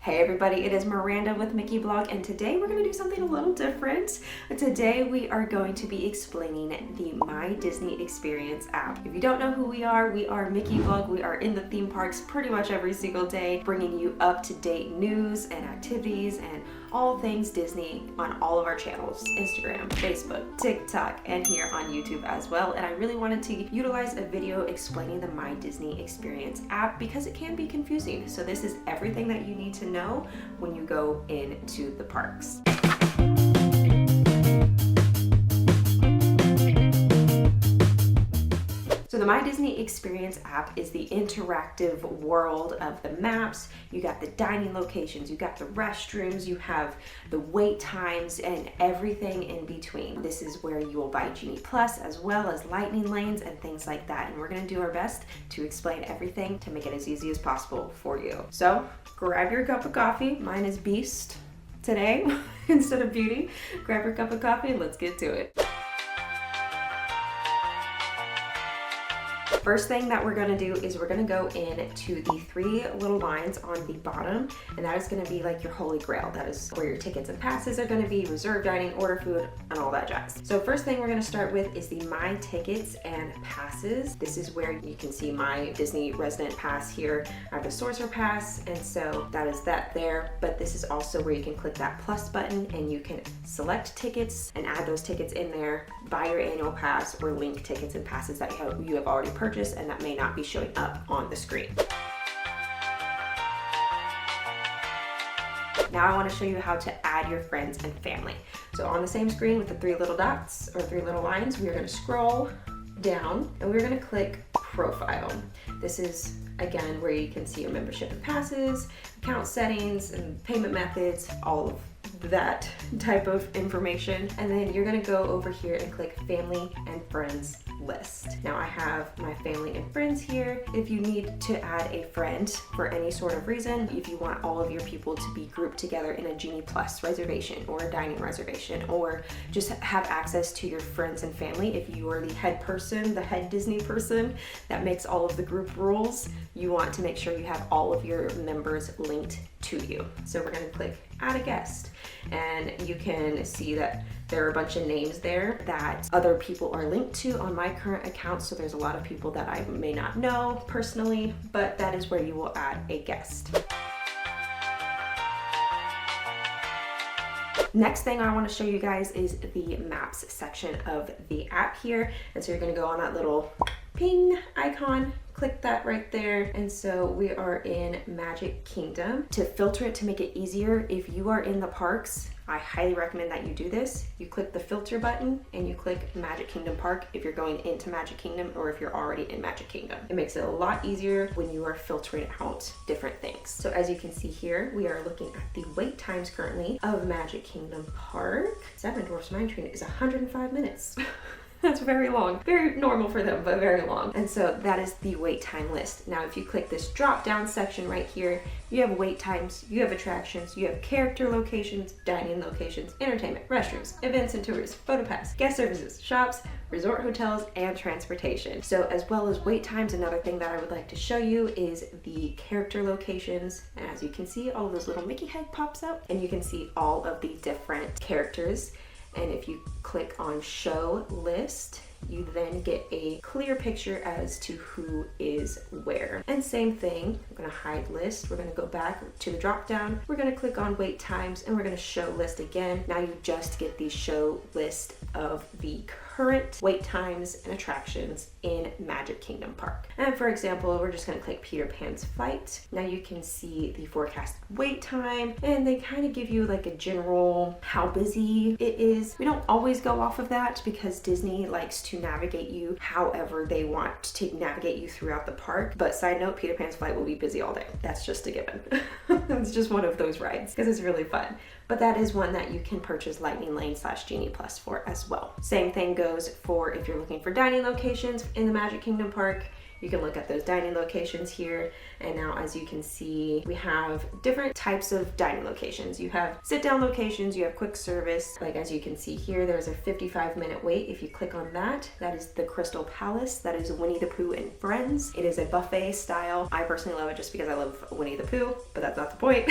Hey everybody, it is Miranda with MickeyBlog, and today we're going to do something a little different. Today we are going to be explaining the My Disney Experience app. If you don't know who we are MickeyBlog. We are in the theme parks pretty much every single day, bringing you up-to-date news and activities and all things Disney on all of our channels, Instagram, Facebook, TikTok, and here on YouTube as well. And I really wanted to utilize a video explaining the My Disney Experience app because it can be confusing. So this is everything that you need to know when you go into the parks. So the My Disney Experience app is the interactive world of the maps. You got the dining locations, you got the restrooms, you have the wait times and everything in between. This is where you will buy Genie Plus as well as lightning lanes and things like that. And we're gonna do our best to explain everything to make it as easy as possible for you. So grab your cup of coffee. Mine is Beast today instead of Beauty. Grab your cup of coffee and let's get to it. First thing that we're gonna do is we're gonna go into the three little lines on the bottom, and that is gonna be like your holy grail. That is where your tickets and passes are gonna be, reserve dining, order food, and all that jazz. So first thing we're gonna start with is the My Tickets and Passes. This is where you can see my Disney Resident Pass here. I have the Sorcerer Pass, and so that is that there, but this is also where you can click that plus button and you can select tickets and add those tickets in there, buy your annual pass, or link tickets and passes that you have already purchased and that may not be showing up on the screen. Now I want to show you how to add your friends and family. So on the same screen with the three little dots or three little lines, we are going to scroll down and we're going to click Profile. This is again where you can see your membership and passes, account settings and payment methods, all of that type of information. And then you're gonna go over here and click Family and Friends List. Now I have my family and friends here. If you need to add a friend for any sort of reason, if you want all of your people to be grouped together in a Genie Plus reservation or a dining reservation, or just have access to your friends and family, if you are the head person, the head Disney person that makes all of the group rules, you want to make sure you have all of your members linked to you. So we're gonna click Add a Guest, and you can see that there are a bunch of names there that other people are linked to on my current account. So there's a lot of people that I may not know personally, but that is where you will add a guest. Next thing I want to show you guys is the maps section of the app here. And so you're going to go on that little ping icon, click that right there. And so we are in Magic Kingdom. To filter it, to make it easier, if you are in the parks, I highly recommend that you do this. You click the filter button and you click Magic Kingdom Park if you're going into Magic Kingdom or if you're already in Magic Kingdom. It makes it a lot easier when you are filtering out different things. So as you can see here, we are looking at the wait times currently of Magic Kingdom Park. Seven Dwarfs Mine Train is 105 minutes. That's very long. Very normal for them, but very long. And so that is the wait time list. Now, if you click this drop down section right here, you have wait times, you have attractions, you have character locations, dining locations, entertainment, restrooms, events and tours, photo pass, guest services, shops, resort hotels, and transportation. So as well as wait times, another thing that I would like to show you is the character locations. And as you can see, all of those little Mickey head pops up and you can see all of the different characters. And if you click on Show List, you then get a clear picture as to who is where. And same thing, I'm gonna hide list. We're gonna go back to the drop down. We're gonna click on wait times and we're gonna show list again. Now you just get the show list of the current wait times and attractions in Magic Kingdom Park. And for example, we're just gonna click Peter Pan's Flight. Now you can see the forecasted wait time and they kind of give you like a general how busy it is. We don't always go off of that because Disney likes to navigate you however they want to navigate you throughout the park. But side note, Peter Pan's Flight will be busy all day. That's just a given. It's just one of those rides because it's really fun. But that is one that you can purchase Lightning Lane / Genie Plus for as well. Same thing goes for if you're looking for dining locations in the Magic Kingdom Park. You can look at those dining locations here. And now as you can see, we have different types of dining locations. You have sit down locations, you have quick service. Like as you can see here, there's a 55-minute wait. If you click on that, that is the Crystal Palace. That is Winnie the Pooh and Friends. It is a buffet style. I personally love it just because I love Winnie the Pooh, but that's not the point.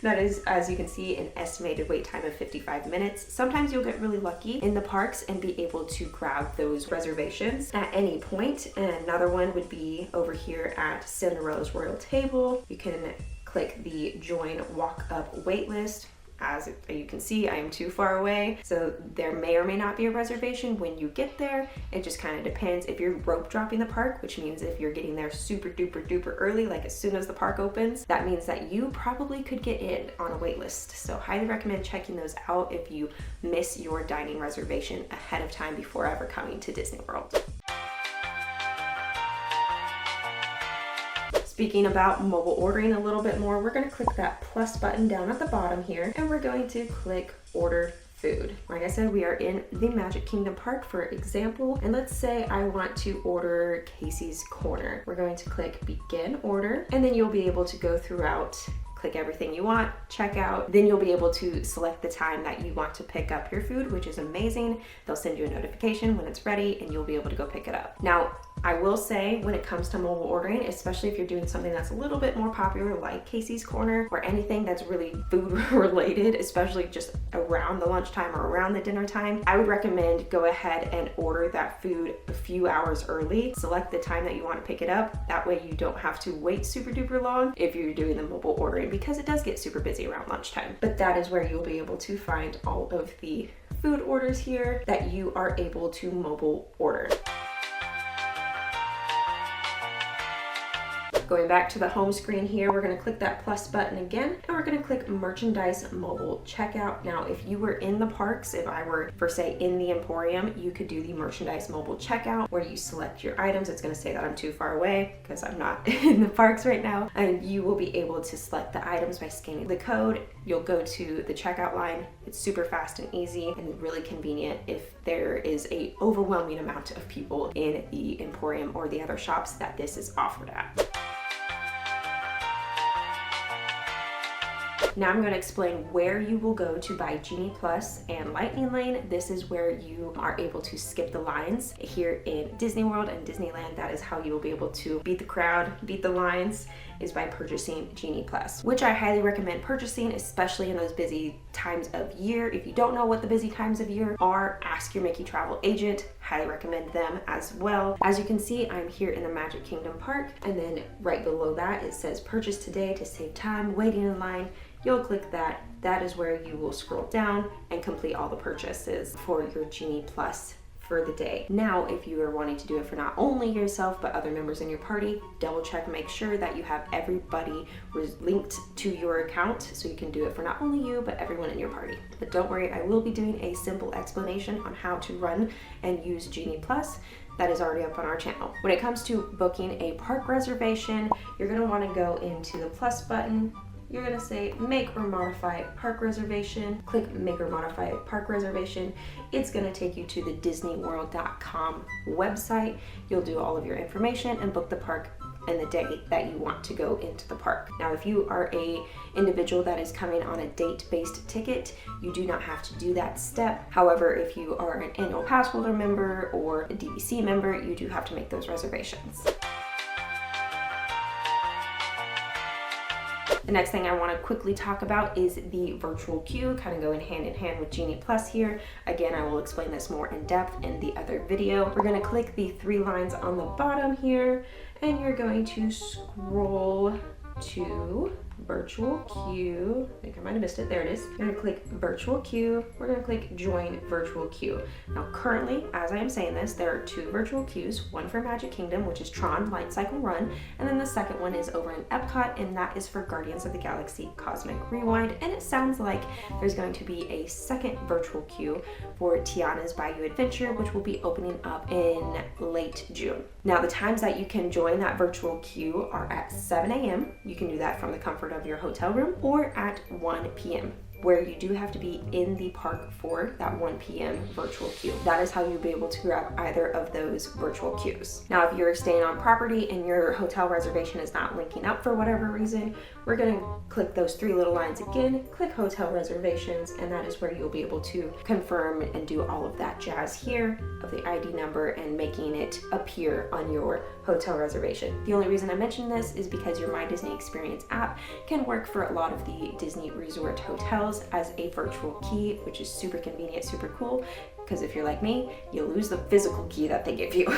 That is, as you can see, an estimated wait time of 55 minutes. Sometimes you'll get really lucky in the parks and be able to grab those reservations at any point. And another one would be over here at Cinderella's Royal Table. You can click the join walk up waitlist. As you can see, I am too far away, so there may or may not be a reservation when you get there. It just kind of depends. If you're rope dropping the park, which means if you're getting there super duper duper early, like as soon as the park opens, that means that you probably could get in on a wait list. So highly recommend checking those out if you miss your dining reservation ahead of time before ever coming to Disney World. Speaking about mobile ordering a little bit more, we're going to click that plus button down at the bottom here, and we're going to click order food. Like I said, we are in the Magic Kingdom Park, for example, and let's say I want to order Casey's Corner. We're going to click begin order, and then you'll be able to go throughout, click everything you want, check out, then you'll be able to select the time that you want to pick up your food, which is amazing. They'll send you a notification when it's ready and you'll be able to go pick it up. Now, I will say when it comes to mobile ordering, especially if you're doing something that's a little bit more popular like Casey's Corner or anything that's really food related, especially just around the lunchtime or around the dinner time, I would recommend go ahead and order that food a few hours early. Select the time that you want to pick it up. That way you don't have to wait super duper long if you're doing the mobile ordering, because it does get super busy around lunchtime. But that is where you'll be able to find all of the food orders here that you are able to mobile order. Going back to the home screen here, we're going to click that plus button again, and we're going to click merchandise mobile checkout. Now, if you were in the parks, if I were, for say, in the Emporium, you could do the merchandise mobile checkout where you select your items. It's going to say that I'm too far away because I'm not in the parks right now, and you will be able to select the items by scanning the code. You'll go to the checkout line. It's super fast and easy and really convenient if there is a overwhelming amount of people in the Emporium or the other shops that this is offered at. Now I'm going to explain where you will go to buy Genie Plus and Lightning Lane. This is where you are able to skip the lines. Here in Disney World and Disneyland, that is how you will be able to beat the crowd, beat the lines, is by purchasing Genie Plus, which I highly recommend purchasing, especially in those busy times of year. If you don't know what the busy times of year are, ask your Mickey travel agent. Highly recommend them as well. As you can see, I'm here in the Magic Kingdom Park, and then right below that it says purchase today to save time waiting in line. You'll click that. That is where you will scroll down and complete all the purchases for your Genie Plus for the day. Now, if you are wanting to do it for not only yourself but other members in your party, double check and make sure that you have everybody linked to your account so you can do it for not only you but everyone in your party. But don't worry, I will be doing a simple explanation on how to run and use Genie Plus. That is already up on our channel. When it comes to booking a park reservation, you're going to want to go into the plus button. You're going to say make or modify park reservation. Click make or modify park reservation. It's going to take you to the DisneyWorld.com website. You'll do all of your information and book the park and the day that you want to go into the park. Now, if you are a individual that is coming on a date-based ticket, you do not have to do that step. However, if you are an annual pass holder member or a DVC member, you do have to make those reservations. The next thing I want to quickly talk about is the virtual queue, kind of going hand in hand with Genie Plus here. Again, I will explain this more in depth in the other video. We're going to click the 3 lines on the bottom here, and you're going to scroll to virtual queue. I think I might have missed it. There it is. You're going to click virtual queue. We're going to click join virtual queue. Now currently, as I am saying this, there are 2 virtual queues, one for Magic Kingdom, which is Tron Light Cycle Run, and then the second one is over in Epcot, and that is for Guardians of the Galaxy Cosmic Rewind. And it sounds like there's going to be a second virtual queue for Tiana's Bayou Adventure, which will be opening up in late June. Now the times that you can join that virtual queue are at 7 a.m. You can do that from the comfort of your hotel room, or at 1 p.m. where you do have to be in the park for that 1 p.m. virtual queue. That is how you'll be able to grab either of those virtual queues. Now, if you're staying on property and your hotel reservation is not linking up for whatever reason, we're going to click those three little lines again, click hotel reservations, and that is where you'll be able to confirm and do all of that jazz here of the ID number and making it appear on your hotel reservation. The only reason I mention this is because your My Disney Experience app can work for a lot of the Disney resort hotels as a virtual key, which is super convenient, super cool. Because if you're like me, you lose the physical key that they give you.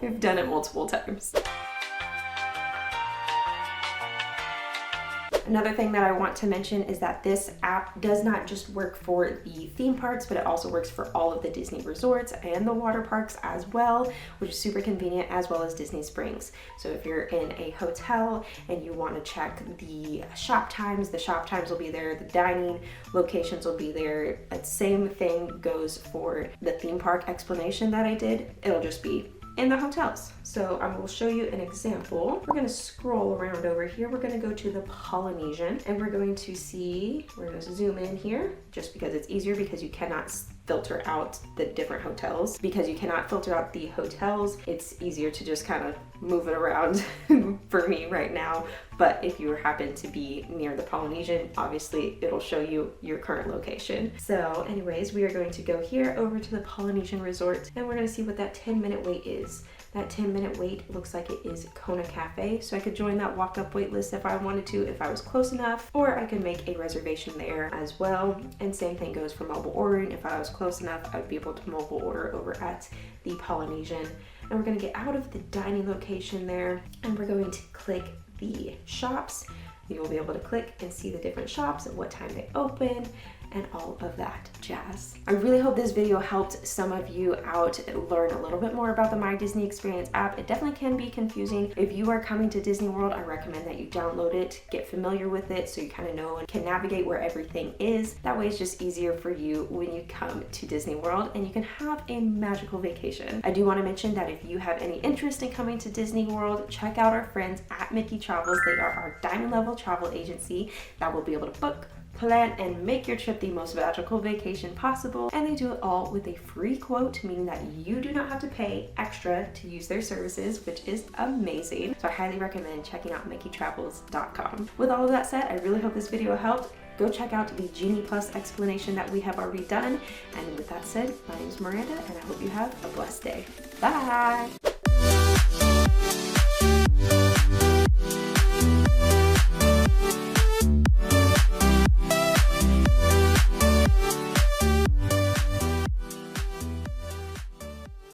I've done it multiple times. Another thing that I want to mention is that this app does not just work for the theme parks, but it also works for all of the Disney resorts and the water parks as well, which is super convenient, as well as Disney Springs. So if you're in a hotel and you want to check the shop times will be there, the dining locations will be there. That same thing goes for the theme park explanation that I did. It'll just be in the hotels. So I will show you an example. We're gonna scroll around over here. We're gonna go to the Polynesian and we're going to see, we're gonna zoom in here just because it's easier, because you cannot filter out the different hotels. Because you cannot filter out the hotels, it's easier to just kind of move it around for me right now. But if you happen to be near the Polynesian, obviously it'll show you your current location. So anyways, we are going to go here over to the Polynesian Resort and we're gonna see what that 10-minute wait is. That 10-minute wait looks like it is Kona Cafe, so I could join that walk-up wait list if I wanted to, if I was close enough, or I could make a reservation there as well. And same thing goes for mobile ordering. If I was close enough, I'd be able to mobile order over at the Polynesian. And we're gonna get out of the dining location there, and we're going to click the shops. You will be able to click and see the different shops and what time they open and all of that jazz. I really hope this video helped some of you out learn a little bit more about the My Disney Experience app. It definitely can be confusing. If you are coming to Disney World, I recommend that you download it, get familiar with it so you kind of know and can navigate where everything is. That way it's just easier for you when you come to Disney World and you can have a magical vacation. I do want to mention that if you have any interest in coming to Disney World, check out our friends at Mickey Travels. They are our diamond level travel agency that will be able to book, plan, and make your trip the most magical vacation possible. And they do it all with a free quote, meaning that you do not have to pay extra to use their services, which is amazing. So I highly recommend checking out MickeyTravels.com. With all of that said, I really hope this video helped. Go check out the Genie Plus explanation that we have already done. And with that said, my name is Miranda, and I hope you have a blessed day. Bye!